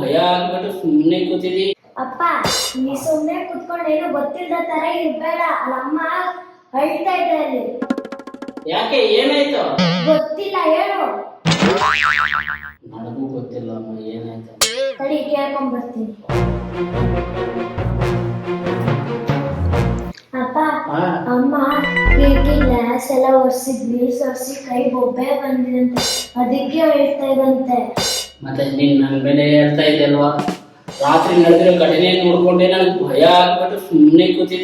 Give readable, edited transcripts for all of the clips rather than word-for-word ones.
ಭಯ ಆಗ್ಬಿಟ್ಟು ಸುಮ್ಮನೆ ಕೂತಿದಿ. ಅಪ್ಪ ನೀ ಸುಮ್ಮನೆ ಕುತ್ಕೊಂಡು ಏನು ಗೊತ್ತಿಲ್ಲದ ತರ ಇರ್ಬೇಡ. ಅಲ್ಲಮ್ಮ ಅಳ್ತಾ ಇದೆ ಅಲ್ಲಿ. ಯಾಕೆ ಏನಾಯ್ತು? ಗೊತ್ತಿಲ್ಲ ಹೇಳು. ನನಗೂ ಗೊತ್ತಿಲ್ಲ ಅಮ್ಮ ಏನಾಯ್ತು. ಸರಿ ಕೇಳ್ಕೊಂಡ್ ಬರ್ತೀನಿ. ಅಪ್ಪ ಅಮ್ಮ ಕಿಟಕಿ ಗ್ಲಾಸ್ ಎಲ್ಲ ಒರ್ಸಿ ಕೈ ಬೊಬ್ಬೆ ಬಂದಿದಂತೆ, ಅದಕ್ಕೆ ಹೇಳ್ತಾ ಇದಂತೆ. ಮತ್ತೆ ನೀನ್ ನನ್ ಮೇಲೆ ಹೇಳ್ತಾ ಇದ್ದಲ್ವಾ, ರಾತ್ರಿ ನಡೆದಿರೋ ಘಟನೆ ನೋಡ್ಕೊಂಡೆ ನನಗೆ ಭಯ ಆಗ್ಬಿಟ್ಟು ಸುಮ್ಮನೆ ಕೂತಿ.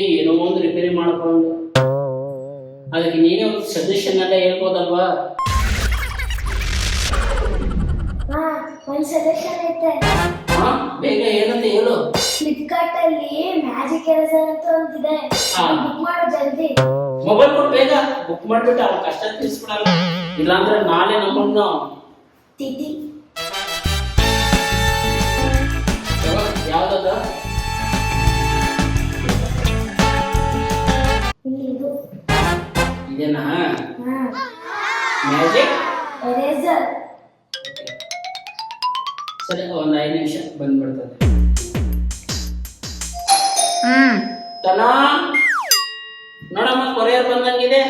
ಏನೋ ಒಂದು ರಿಪೇರಿ ಮಾಡ್ಕೊಂಡು ಅದಕ್ಕೆ ನೀನೇ ಒಂದು ಸಜೆಷನ್ ಎಲ್ಲ ಹೇಳ್ಬೋದಲ್ವಾ? ಒಂದ್ ಸಜೆಷನ್ ಐತೆ. ಬೇಗ ಏನಂತ ಹೇಳು. ಫ್ಲಿಪ್ಕಾರ್ಟ್ ಅಲ್ಲಿ ಮ್ಯಾಜಿಕ್ ಎರೇಸರ್ ಅಂತ ಒಂದಿದೆ, ಬುಕ್ ಮಾಡು ಜಲ್ದಿ. ಮೊಬೈಲ್ ಕೊಟ್ಟು ಬೇಗ ಬುಕ್ ಮಾಡ್ಬಿಟ್ಟು ಅವ್ರ ಕಷ್ಟ ತಿಳಿಸ್ಬಿಡಲ್ಲ, ಇಲ್ಲಾಂದ್ರೆ ನಾಳೆ ನಮ್ಮನ್ನು ತಿಥಿ ಯಾವ್ದದ ಇದು ಇದೇನಾ ಮ್ಯಾಜಿಕ್ ಎರೇಸರ್? ಸರಿ, ಒಂದು 5 ನಿಮಿಷ ಬಂದ್ಬಿಡ್ತದೆ. ತನಾ ನೋಡಮ್ಮ, ಕೊರಿಯರ್ ಬಂದಂಗಿದೆ.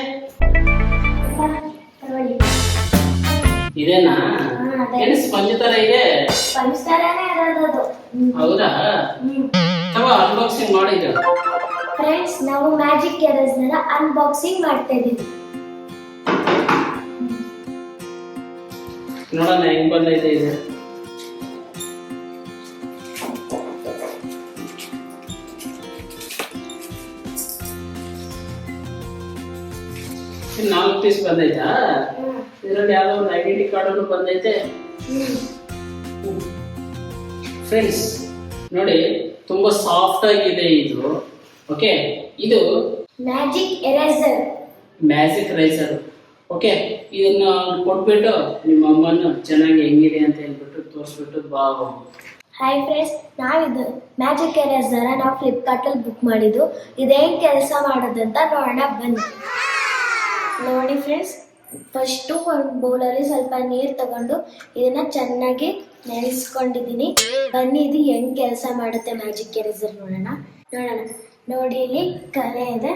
ಇದೇನಾ? ಏನು ಸ್ಪಂಜ್ ತರ ಇದೆ? ಸ್ಪಂಜ್ ತರನೇ ಇರೋದು. ಹೌದಾ? ಅನ್ಬಾಕ್ಸಿಂಗ್ ಮಾಡಿದ್ರು ಫ್ರೆಂಡ್ಸ್. ನಾವು ಮ್ಯಾಜಿಕ್ ಎರೇಸರ್ ಅನ್ಬಾಕ್ಸಿಂಗ್ ಮಾಡ್ತಾ ಇದೀವಿ. ನೋಡೋಣ ಹೆಂಗ್ ಬಂದೈತೆ ಇದು. ನಾಲ್ಕು ಪೀಸ್ ಬಂದೈತಾ? ಇದರಲ್ಲಿ ಯಾವ್ದೋ ಒಂದು ಐಡೆಂಟಿ ಕಾರ್ಡ್ ಬಂದೈತೆ. ಫ್ರೆಂಡ್ಸ್ ನೋಡಿ, ತುಂಬಾ ಸಾಫ್ಟ್ ಆಗಿದೆ ಇದು. ಓಕೆ, ಇದು ಮ್ಯಾಜಿಕ್ ಎರೇಸರ್. ಓಕೆ, ಇದನ್ನ ಕೊಟ್ಬಿಟ್ಟು ನಿಮ್ಮ ಅಮ್ಮನ ಚೆನ್ನಾಗಿ ಹೆಂಗಿದೆ ಅಂತ ಹೇಳ್ಬಿಟ್ಟು ತೋರಿಸ್ಬಿಟ್ಟು ಬಾ. ಹಾಯ್ ಫ್ರೆಂಡ್ಸ್, ನಾವಿದು ಮ್ಯಾಜಿಕ್ ಎರೇಸರ್ ನಾವು ಫ್ಲಿಪ್ಕಾರ್ಟ್ ಅಲ್ಲಿ ಬುಕ್ ಮಾಡಿದ್ದು. ಇದೇನ್ ಕೆಲಸ ಮಾಡೋದಂತ ನೋಡೋಣ ಬನ್ನಿ. ನೋಡಿ ಫ್ರೆಂಡ್ಸ್, ಫಸ್ಟು ಒಂದು ಬೌಲಲ್ಲಿ ಸ್ವಲ್ಪ ನೀರು ತಗೊಂಡು ಇದನ್ನ ಚೆನ್ನಾಗಿ ನೆನೆಸ್ಕೊಂಡಿದ್ದೀನಿ. ಬನ್ನಿ ಇದು ಹೆಂಗ್ ಕೆಲಸ ಮಾಡುತ್ತೆ ಮ್ಯಾಜಿಕ್ ಎರೇಸರ್ ನೋಡೋಣ. ನೋಡಿ, ಇಲ್ಲಿ ಕಲೆ ಇದೆ.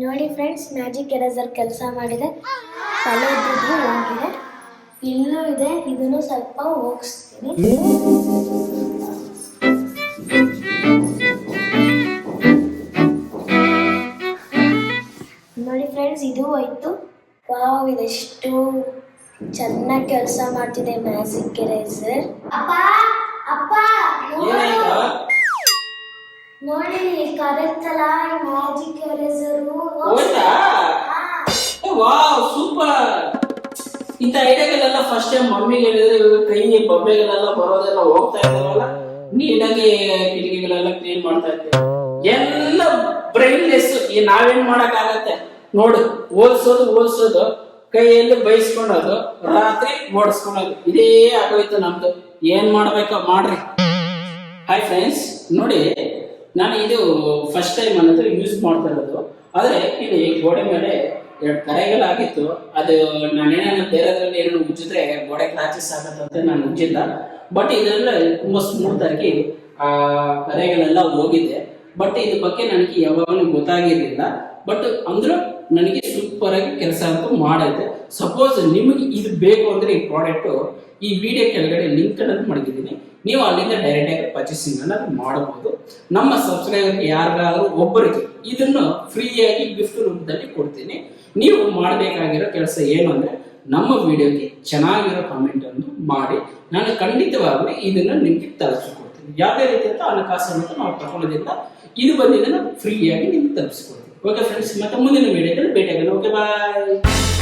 ನೋಡಿ ಫ್ರೆಂಡ್ಸ್, ಮ್ಯಾಜಿಕ್ ಎರೇಸರ್ ಕೆಲಸ ಮಾಡಿದೆ. ತಲೆ ಇದ್ದಿದ್ದು ಹೋಗಿದೆ, ಇಲ್ಲೂ ಇದೆ. ಇದನ್ನು ಸ್ವಲ್ಪ ಹೋಗಿಸ್ತೀನಿ. ನೋಡಿ ಫ್ರೆಂಡ್ಸ್, ಇದು ಹೋಯ್ತು. ವಾವ್, ಇದೆಷ್ಟು ಚೆನ್ನಾಗಿ ಕೆಲಸ ಮಾಡ್ತಿದೆ ಮ್ಯಾಜಿಕ್ ಎರೇಸರ್. ಅಪ್ಪ ನೋಡಿ, ಕರೆಕ್ಟಲ್ಲ ಮ್ಯಾಜಿಕ್ ಎರೇಸರ್. Wow, super. ಇಂಥ ಐಡಿಯಾಗಳೆಲ್ಲ ಫಸ್ಟ್ ಟೈಮ್ ಮಮ್ಮಿಗೆ ಹೇಳಿದ್ರೆ ಕೈ ಬೊಬ್ಬೆಗಳೆಲ್ಲ ಬರೋದೆಲ್ಲ ಹೋಗ್ತಾ ಇದ್ದಾವಲ್ಲ, ನೀಟಾಗಿ ಕಿಟಕಿಗಳೆಲ್ಲ ಕ್ಲೀನ್ ಮಾಡ್ತಾ ಇದ್ದೆ. ಎಲ್ಲ ಬ್ರೈನ್ಲೆಸ್. ನಾವೇನ್ ಮಾಡಕ್ ಆಗತ್ತೆ ನೋಡು, ಓದಿಸೋದು ಕೈಯಲ್ಲಿ ಬೈಸ್ಕೊಳ್ಳೋದು, ರಾತ್ರಿ ಓಡಿಸ್ಕೊಳ್ಳೋದು, ಇದೇ ಆಗೋಯ್ತು ನಮ್ದು. ಏನ್ ಮಾಡ್ಬೇಕೋ ಮಾಡ್ರಿ. ಹಾಯ್ ಫ್ರೆಂಡ್ಸ್, ನೋಡಿ ನಾನು ಇದು ಫಸ್ಟ್ ಟೈಮ್ ಅನ್ನೋದು ಯೂಸ್ ಮಾಡ್ತಾ ಇರೋದು. ಆದ್ರೆ ಇಲ್ಲಿ ಗೋಡೆ ಮೇಲೆ 2 ಕರೆಗಳಾಗಿತ್ತು. ಅದು ನಾನೇನ ಬೇರೆದ್ರಲ್ಲಿ ಏನೋ ಉಜ್ಜಿದ್ರೆ ಗೋಡೆ ಕ್ರಾಚಸ್ ಆಗತ್ತಂತೆ ನಾನು ಉಜ್ಜಿಲ್ಲ. ಬಟ್ ಇದೆಲ್ಲ ತುಂಬಾ ಸ್ಮೂತ್ ಆಗಿ ಆ ಕರೆಗಳೆಲ್ಲ ಹೋಗಿದೆ. ಬಟ್ ಇದ್ರ ಬಗ್ಗೆ ನನಗೆ ಯಾವಾಗಲೂ ಗೊತ್ತಾಗಿರ್ಲಿಲ್ಲ. ಬಟ್ ಅಂದ್ರೂ ನನಗೆ ಸೂಪರ್ ಆಗಿ ಕೆಲಸ ಅಂತೂ ಮಾಡೈತೆ. ಸಪೋಸ್ ನಿಮಗೆ ಇದು ಬೇಕು ಅಂದ್ರೆ ಈ ಪ್ರಾಡಕ್ಟ್ ಈ ವಿಡಿಯೋ ಕೆಳಗಡೆ ಲಿಂಕ್ ಅನ್ನು ಮಾಡಿದ್ದೀನಿ, ನೀವು ಅಲ್ಲಿಂದ ಡೈರೆಕ್ಟ್ ಆಗಿ ಪರ್ಚೇಸಿಂಗ್ ಅನ್ನ ಮಾಡಬಹುದು. ನಮ್ಮ ಸಬ್ಸ್ಕ್ರೈಬರ್ ಯಾರಿಗಾದ್ರೂ ಒಬ್ಬರಿಗೆ ಇದನ್ನು ಫ್ರೀಯಾಗಿ ಗಿಫ್ಟ್ ರೂಪದಲ್ಲಿ ಕೊಡ್ತೀನಿ. ನೀವು ಮಾಡಬೇಕಾಗಿರೋ ಕೆಲಸ ಏನು ಅಂದ್ರೆ ನಮ್ಮ ವಿಡಿಯೋಗೆ ಚೆನ್ನಾಗಿರೋ ಕಾಮೆಂಟ್ ಅನ್ನು ಮಾಡಿ, ನಾನು ಖಂಡಿತವಾಗ್ಲೂ ಇದನ್ನ ನಿಮ್ಗೆ ತಲುಪಿಸ್ಕೊಡ್ತೀನಿ. ಯಾವುದೇ ರೀತಿ ಅಂತ ಹಣಕಾಸನ್ನು ನಾವು ತಗೊಳ್ಳೋದಿಲ್ಲ. ಇದು ಬಂದಿದ್ದನ್ನು ಫ್ರೀಯಾಗಿ ನಿಮ್ಗೆ ತಲುಪಿಸ್ಕೊಡ್ತೀನಿ. ಓಕೆ ಫ್ರೆಂಡ್ಸ್, ಮತ್ತೆ ಮುಂದಿನ ವಿಡಿಯೋದಲ್ಲಿ ಭೇಟಿಯಾಗೋಣ. ಓಕೆ, ಬಾಯ್.